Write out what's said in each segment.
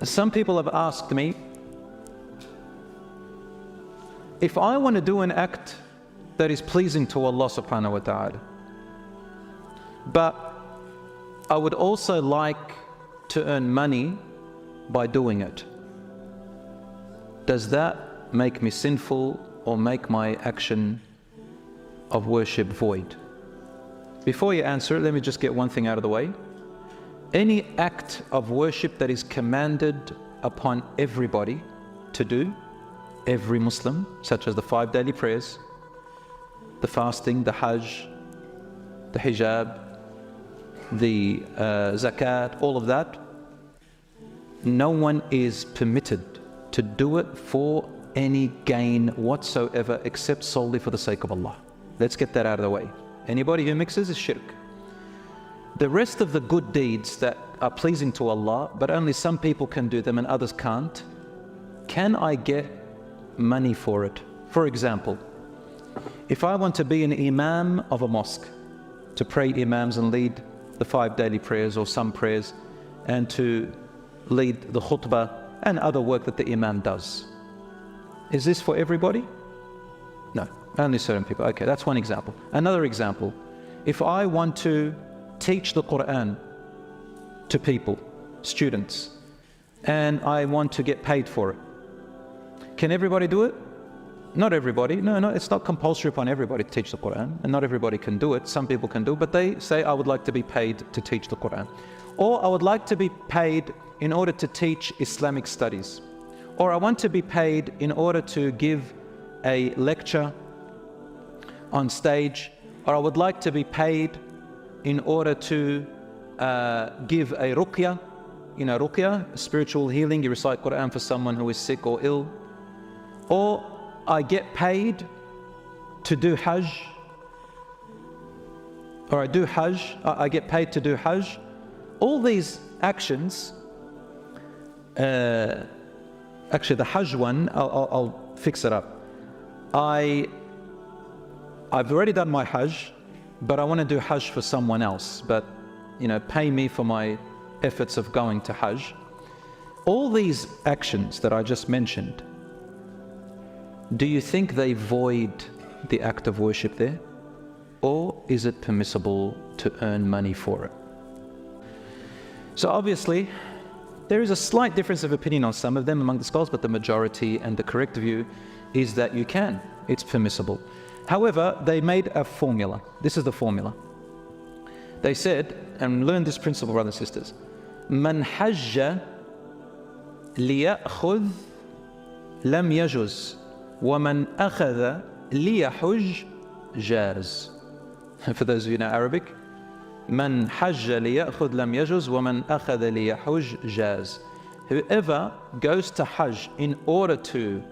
Some people have asked me, if I want to do an act that is pleasing to Allah subhanahu wa ta'ala, but I would also like to earn money by doing it, does that make me sinful or make my action of worship void? Before you answer it, let me just get one thing out of the way. Any act of worship that is commanded upon everybody to do, every Muslim, such as the 5 daily prayers, the fasting, the Hajj, the hijab, the zakat, all of that, no one is permitted to do it for any gain whatsoever except solely for the sake of Allah. Let's get that out of the way. Anybody who mixes is shirk. The rest of the good deeds that are pleasing to Allah, but only some people can do them and others can't, can I get money for it? For example, if I want to be an imam of a mosque, to pray imams and lead the 5 daily prayers or some prayers, and to lead the khutbah and other work that the imam does, is this for everybody? No, only certain people. Okay, that's one example. Another example, if I want to teach the Quran to people, students, and I want to get paid for it, can everybody do it? Not everybody. No, it's not compulsory upon everybody to teach the Quran, and not everybody can do it. Some people can do it, but they say, I would like to be paid to teach the Quran. Or I would like to be paid in order to teach Islamic studies. Or I want to be paid in order to give a lecture on stage. Or I would like to be paid in order to give a ruqya. You know, ruqya, spiritual healing. You recite Quran for someone who is sick or ill. Or I get paid to do Hajj, or I do Hajj, I get paid to do Hajj. All these actions, actually the Hajj one, I'll fix it up. I've already done my Hajj, but I want to do Hajj for someone else, but you know, pay me for my efforts of going to Hajj. All these actions that I just mentioned, do you think they void the act of worship there? Or is it permissible to earn money for it? So obviously, there is a slight difference of opinion on some of them among the scholars, but the majority and the correct view is that you can. It's permissible. However, they made a formula. This is the formula. They said, and learn this principle, brothers and sisters, Man hajja liya'khudh lam yajuz. وَمَنْ أَخَذَ لِيَحُجْ جَازٍ. For those of you who know Arabic, مَنْ حَجَّ لِيَأْخُذْ لَمْ يَجُزْ وَمَنْ أَخَذَ لِيَحُجْ جَازٍ. Whoever goes to Hajj in order to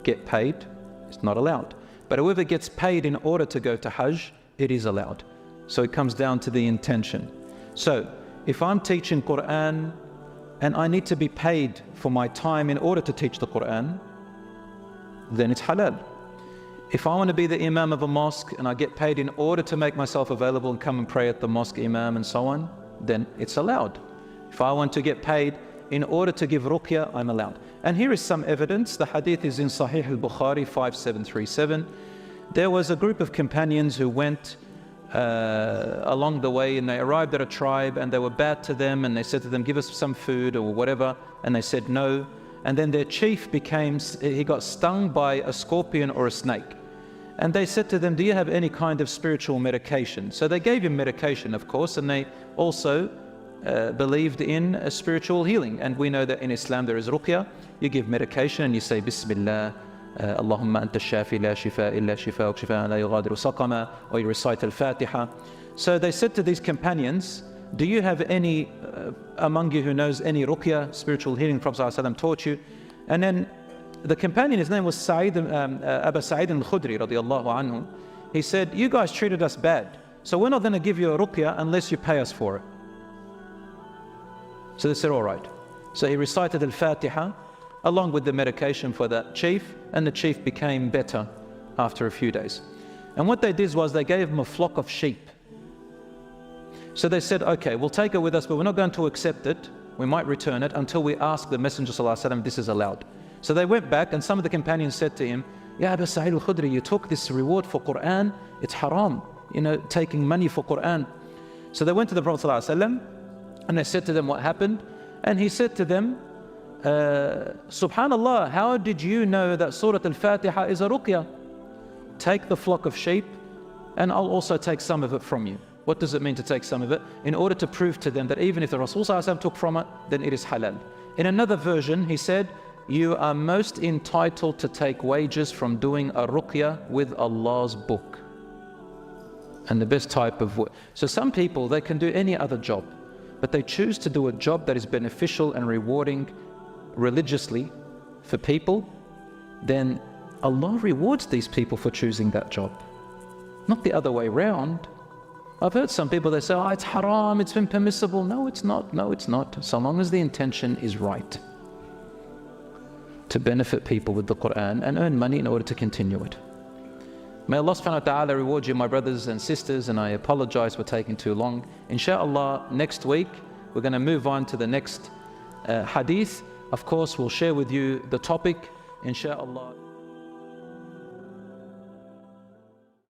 get paid, it's not allowed. But whoever gets paid in order to go to Hajj, it is allowed. So it comes down to the intention. So if I'm teaching Quran and I need to be paid for my time in order to teach the Quran, then it's halal. If I want to be the imam of a mosque and I get paid in order to make myself available and come and pray at the mosque imam and so on, then it's allowed. If I want to get paid in order to give ruqya, I'm allowed. And here is some evidence. The hadith is in Sahih al-Bukhari 5737. There was a group of companions who went along the way, and they arrived at a tribe and they were bad to them, and they said to them, give us some food or whatever, and they said no. And then their chief he got stung by a scorpion or a snake. And they said to them, do you have any kind of spiritual medication? So they gave him medication, of course, and they also believed in a spiritual healing. And we know that in Islam there is ruqya. You give medication and you say, Bismillah, Allahumma anta shafi la shifa illa shifa'uk shifa'an la yughadiru saqama, or you recite al-Fatiha. So they said to these companions, do you have any among you who knows any ruqya, spiritual healing the Prophet ﷺ taught you? And then the companion, his name was Abu Sa'id al-Khudri radiallahu anhu. He said, you guys treated us bad, so we're not going to give you a ruqya unless you pay us for it. So they said, all right. So he recited al-Fatiha along with the medication for that chief, and the chief became better after a few days. And what they did was they gave him a flock of sheep. So they said, okay, we'll take it with us, but we're not going to accept it we might return it until we ask the Messenger ﷺ this is allowed. So they went back, and some of the companions said to him, Ya Abu Sa'id al-Khudri, you took this reward for Quran, it's haram, taking money for Quran. So they went to the Prophet ﷺ and they said to them what happened, and he said to them, Subhanallah, how did you know that Surah Al-Fatiha is a ruqya? Take the flock of sheep and I'll also take some of it from you. What does it mean to take some of it? In order to prove to them that even if the Rasul ﷺ took from it, then it is halal. In another version, he said, you are most entitled to take wages from doing a ruqya with Allah's book. And the best type of work. So some people, they can do any other job, but they choose to do a job that is beneficial and rewarding religiously for people, then Allah rewards these people for choosing that job. Not the other way around. I've heard some people, they say, oh, it's haram, it's impermissible. No, it's not. No, it's not. So long as the intention is right. To benefit people with the Quran and earn money in order to continue it. May Allah subhanahu wa ta'ala reward you, my brothers and sisters, and I apologize for taking too long. Inshallah, next week, we're going to move on to the next hadith. Of course, we'll share with you the topic, inshallah.